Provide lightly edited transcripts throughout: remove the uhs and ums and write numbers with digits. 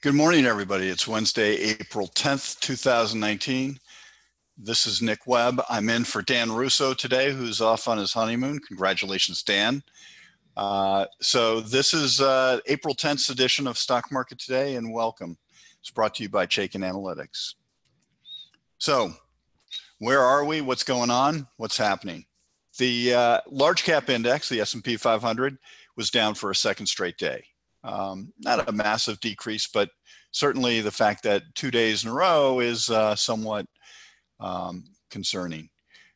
Good morning, everybody. It's Wednesday, April 10th, 2019. This is Nick Webb. I'm in for Dan Russo today, who's off on his honeymoon. Congratulations, Dan. So this is April 10th edition of Stock Market Today, and welcome. It's brought to you by Chaikin Analytics. So where are we? What's going on? What's happening? The large cap index, the S&P 500, was down for a second straight day. Not a massive decrease, but certainly the fact that 2 days in a row is somewhat concerning.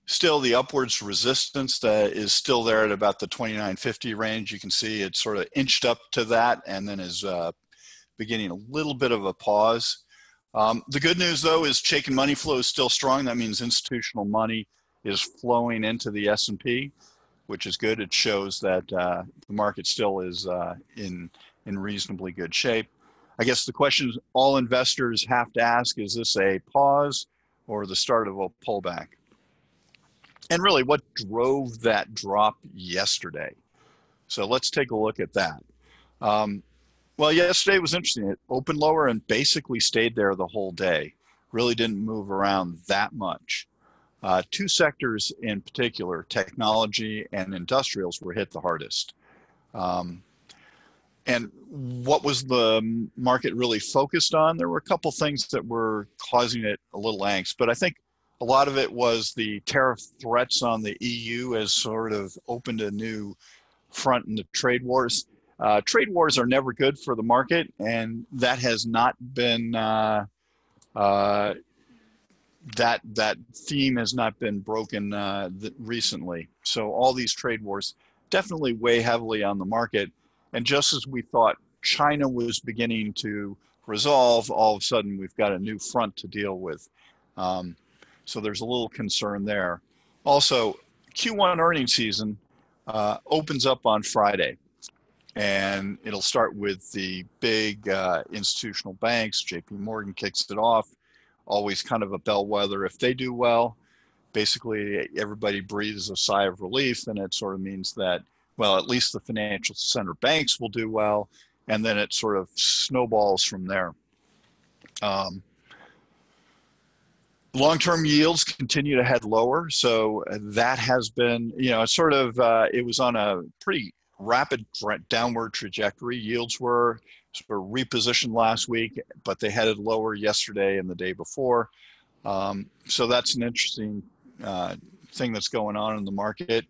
Still, the upwards resistance that is still there at about the 2950 range. You can see it sort of inched up to that and then is beginning a little bit of a pause. The good news, though, is Chaikin money flow is still strong. That means institutional money is flowing into the S&P, which is good. It shows that the market still is in reasonably good shape. I guess the question all investors have to ask, is this a pause or the start of a pullback? And really, what drove that drop yesterday? So let's take a look at that. Well, yesterday was interesting. It opened lower and basically stayed there the whole day. Really didn't move around that much. Two sectors in particular, technology and industrials, were hit the hardest. And what was the market really focused on? There were a couple things that were causing it a little angst, but I think a lot of it was the tariff threats on the EU has sort of opened a new front in the trade wars. Trade wars are never good for the market, and that has not been, that theme has not been broken recently. So all these trade wars definitely weigh heavily on the market. And just as we thought China was beginning to resolve, all of a sudden we've got a new front to deal with. So there's a little concern there. Also, Q1 earnings season opens up on Friday. And it'll start with the big institutional banks. JP Morgan kicks it off. Always kind of a bellwether. If they do well, basically everybody breathes a sigh of relief, and it sort of means that, well, at least the financial center banks will do well, and then it sort of snowballs from there. Long-term yields continue to head lower, so that has been, sort of, it was on a pretty rapid downward trajectory. Yields were sort of repositioned last week, but they headed lower yesterday and the day before. So that's an interesting thing that's going on in the market.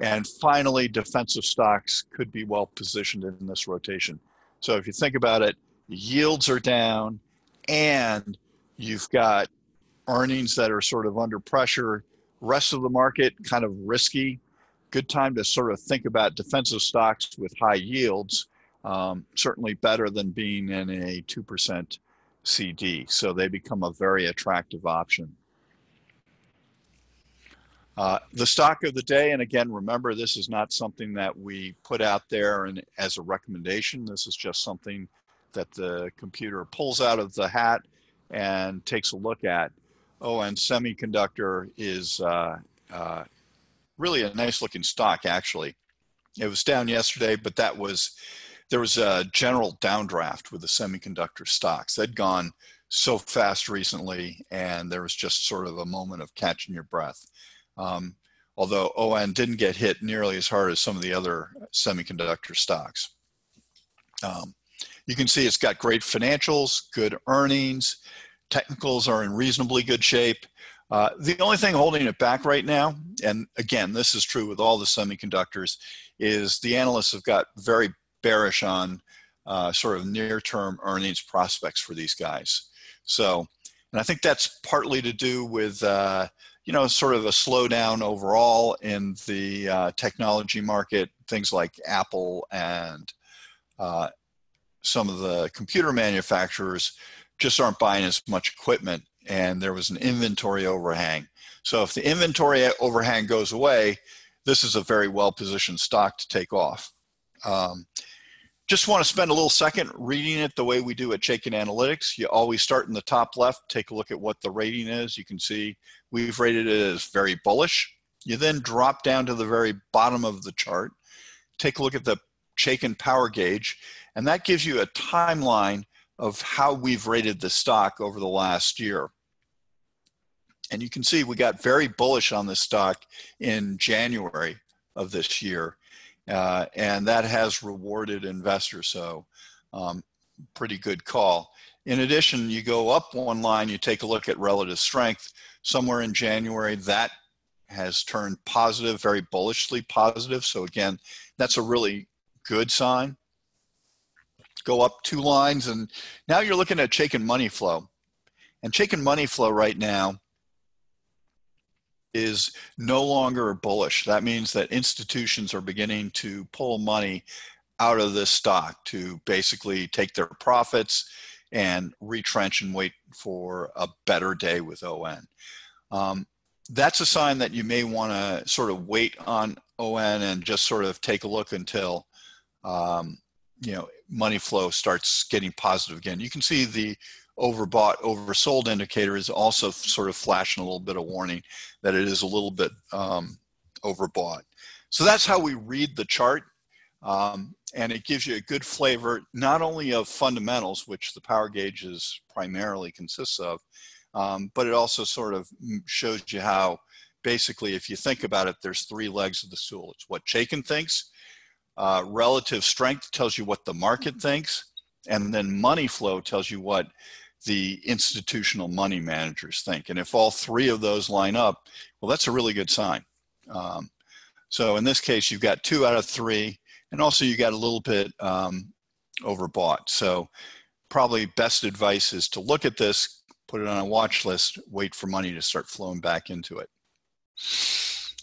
And finally, defensive stocks could be well positioned in this rotation. So if you think about it, yields are down and you've got earnings that are sort of under pressure. Rest of the market kind of risky. Good time to sort of think about defensive stocks with high yields. Certainly better than being in a 2% CD. So they become a very attractive option. The stock of the day, and again, remember, this is not something that we put out there and as a recommendation. This is just something that the computer pulls out of the hat and takes a look at. Oh, and semiconductor is really a nice looking stock, actually. It was down yesterday, but there was a general downdraft with the semiconductor stocks. They'd gone so fast recently, and there was just sort of a moment of catching your breath. Although ON didn't get hit nearly as hard as some of the other semiconductor stocks. You can see it's got great financials, good earnings, technicals are in reasonably good shape. The only thing holding it back right now, and again, this is true with all the semiconductors, is the analysts have got very bearish on sort of near-term earnings prospects for these guys. So, and I think that's partly to do with sort of a slowdown overall in the technology market. Things like Apple and some of the computer manufacturers just aren't buying as much equipment, and there was an inventory overhang. So if the inventory overhang goes away, this is a very well-positioned stock to take off. Just want to spend a little second reading it the way we do at Chaikin Analytics. You always start in the top left, take a look at what the rating is. You can see we've rated it as very bullish. You then drop down to the very bottom of the chart, take a look at the Chaikin power gauge, and that gives you a timeline of how we've rated the stock over the last year. And you can see we got very bullish on this stock in January of this year, and that has rewarded investors. So pretty good call. In addition, you go up one line, you take a look at relative strength. Somewhere in January, that has turned positive, very bullishly positive. So again, that's a really good sign. Go up two lines, and now you're looking at Chaikin money flow. And Chaikin money flow right now is no longer bullish. That means that institutions are beginning to pull money out of this stock to basically take their profits and retrench and wait for a better day with ON. That's a sign that you may want to sort of wait on ON and just sort of take a look until money flow starts getting positive again. You can see the overbought, oversold indicator is also sort of flashing a little bit of warning that it is a little bit overbought. So that's how we read the chart. And it gives you a good flavor, not only of fundamentals, which the power gauge primarily consists of, but it also sort of shows you how, basically, if you think about it, there's three legs of the stool. It's what Chaikin thinks, relative strength tells you what the market thinks, and then money flow tells you what the institutional money managers think. And if all three of those line up, well, that's a really good sign. So in this case, you've got 2 out of 3. And also you got a little bit overbought. So probably best advice is to look at this, put it on a watch list, wait for money to start flowing back into it.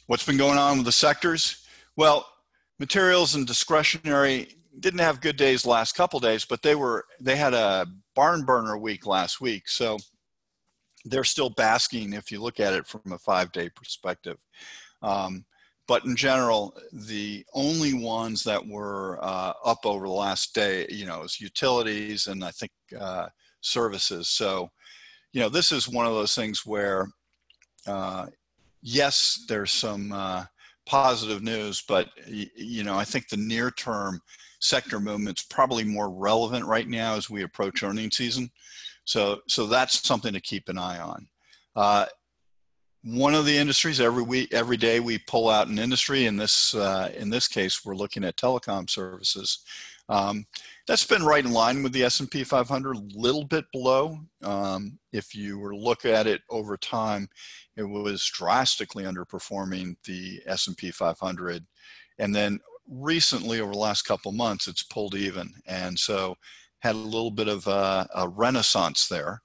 What's been going on with the sectors? Well, materials and discretionary didn't have good days the last couple days, but they had a barn burner week last week. So they're still basking if you look at it from a 5-day perspective. But in general, the only ones that were up over the last day, is utilities and I think services. So, this is one of those things where, yes, there's some positive news, but, I think the near-term sector movement's probably more relevant right now as we approach earnings season. So that's something to keep an eye on. One of the industries, every day we pull out an industry. In this case, we're looking at telecom services. That's been right in line with the S&P 500, a little bit below. If you were to look at it over time, it was drastically underperforming the S&P 500. And then recently, over the last couple of months, it's pulled even. And so had a little bit of a renaissance there.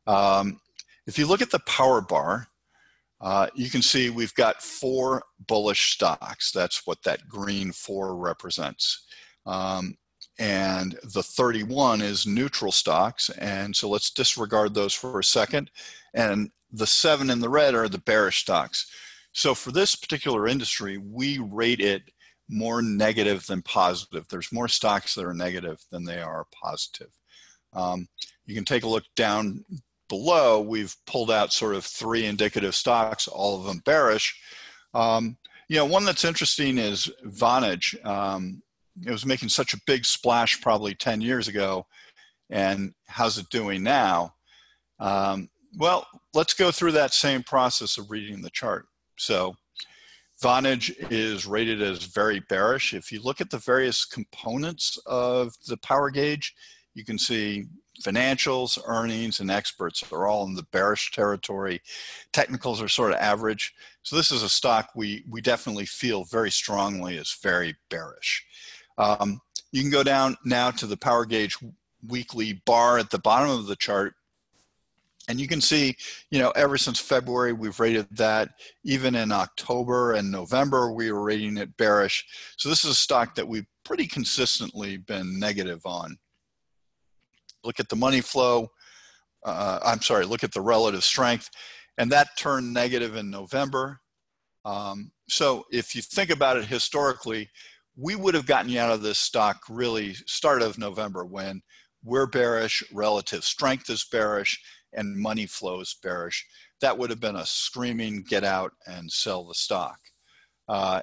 If you look at the power bar, you can see we've got 4 bullish stocks. That's what that green 4 represents. And the 31 is neutral stocks. And so let's disregard those for a second. And the 7 in the red are the bearish stocks. So for this particular industry, we rate it more negative than positive. There's more stocks that are negative than they are positive. You can take a look down below. We've pulled out sort of 3 indicative stocks, all of them bearish. One that's interesting is Vonage. It was making such a big splash probably 10 years ago. And how's it doing now? Well, let's go through that same process of reading the chart. So Vonage is rated as very bearish. If you look at the various components of the power gauge, you can see financials, earnings, and experts are all in the bearish territory. Technicals are sort of average. So this is a stock we definitely feel very strongly is very bearish. You can go down now to the power gauge weekly bar at the bottom of the chart. And you can see, ever since February, we've rated that. Even in October and November, we were rating it bearish. So this is a stock that we've pretty consistently been negative on. Look at the money flow. Look at the relative strength. And that turned negative in November. So if you think about it historically, we would have gotten you out of this stock really start of November when we're bearish, relative strength is bearish, and money flow is bearish. That would have been a screaming get out and sell the stock.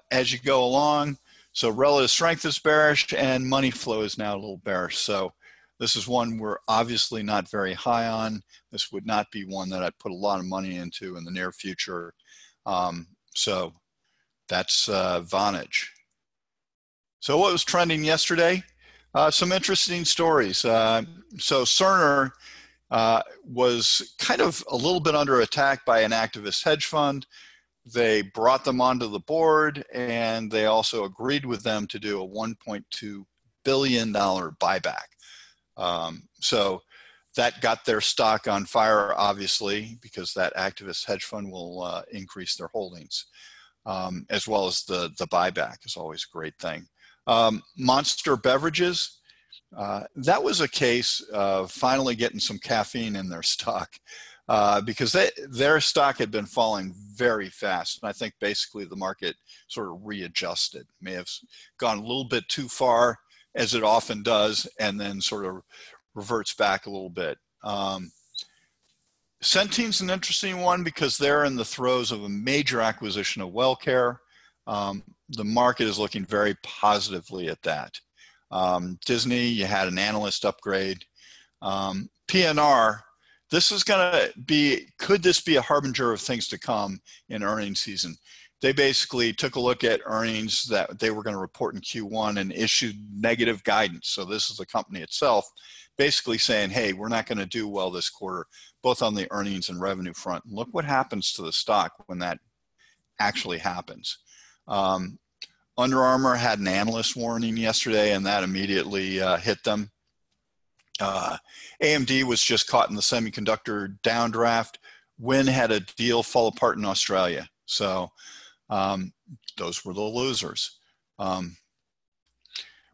As you go along, so relative strength is bearish and money flow is now a little bearish. So This is one we're obviously not very high on. This would not be one that I'd put a lot of money into in the near future. So that's Vonage. So what was trending yesterday? Some interesting stories. So Cerner was kind of a little bit under attack by an activist hedge fund. They brought them onto the board, and they also agreed with them to do a $1.2 billion buyback. So that got their stock on fire, obviously, because that activist hedge fund will increase their holdings, as well as the buyback is always a great thing. Monster Beverages, that was a case of finally getting some caffeine in their stock, because their stock had been falling very fast. And I think basically the market sort of readjusted, may have gone a little bit too far, as it often does, and then sort of reverts back a little bit. Centene's an interesting one because they're in the throes of a major acquisition of WellCare. The market is looking very positively at that. Disney, you had an analyst upgrade. PNR, this is going to be, could this be a harbinger of things to come in earnings season? They basically took a look at earnings that they were going to report in Q1 and issued negative guidance. So this is the company itself basically saying, hey, we're not going to do well this quarter, both on the earnings and revenue front. And look what happens to the stock when that actually happens. Under Armour had an analyst warning yesterday, and that immediately hit them. AMD was just caught in the semiconductor downdraft. Wynn had a deal fall apart in Australia. So those were the losers.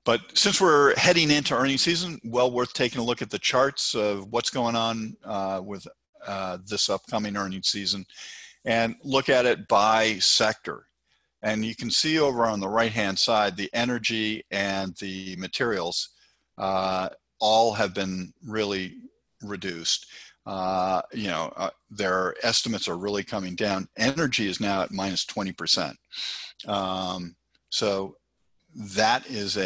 But since we're heading into earnings season, well worth taking a look at the charts of what's going on with this upcoming earnings season and look at it by sector. And you can see over on the right-hand side, the energy and the materials all have been really reduced. Their estimates are really coming down. Energy is now at minus 20%. So that is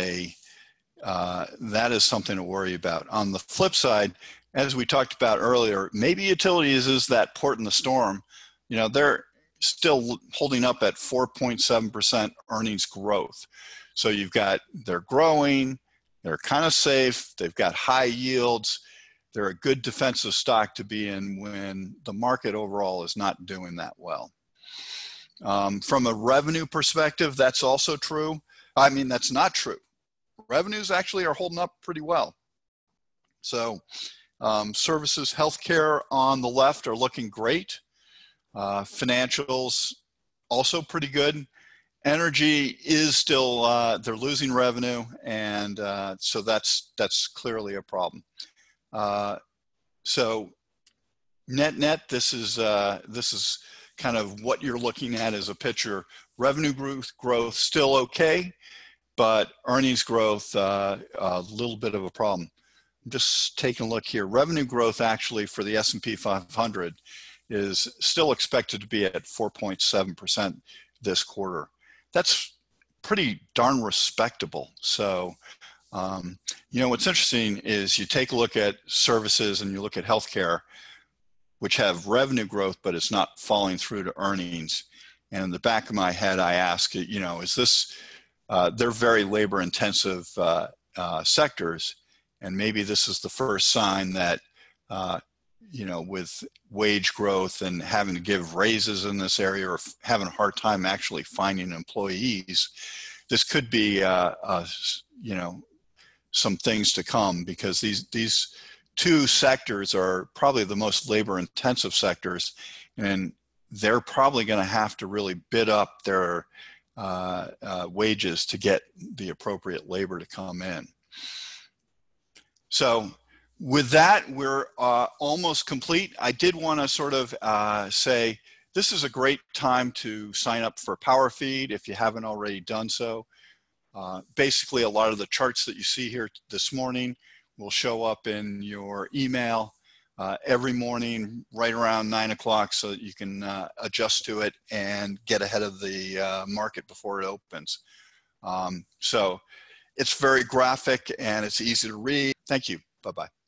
something to worry about. On the flip side, as we talked about earlier, maybe utilities is that port in the storm. They're still holding up at 4.7% earnings growth. So they're growing, they're kind of safe, they've got high yields, they're a good defensive stock to be in when the market overall is not doing that well. From a revenue perspective, that's also true. I mean, that's not true. Revenues actually are holding up pretty well. So services, healthcare on the left are looking great. Financials also pretty good. Energy is still, they're losing revenue, and so that's clearly a problem. So net, this is kind of what you're looking at as a picture. Revenue growth still okay, but earnings growth a little bit of a problem. I'm just taking a look here. Revenue growth actually for the S&P 500 is still expected to be at 4.7% this quarter. That's pretty darn respectable. So, what's interesting is you take a look at services and you look at healthcare, which have revenue growth, but it's not falling through to earnings. And in the back of my head, I ask, is this, they're very labor intensive sectors. And maybe this is the first sign that, with wage growth and having to give raises in this area or having a hard time actually finding employees, this could be, some things to come, because these two sectors are probably the most labor intensive sectors, and they're probably going to have to really bid up their wages to get the appropriate labor to come in. So with that, we're almost complete. I did want to sort of say this is a great time to sign up for PowerFeed if you haven't already done so. Basically, a lot of the charts that you see here this morning will show up in your email every morning right around 9 o'clock, so that you can adjust to it and get ahead of the market before it opens. So it's very graphic and it's easy to read. Thank you. Bye-bye.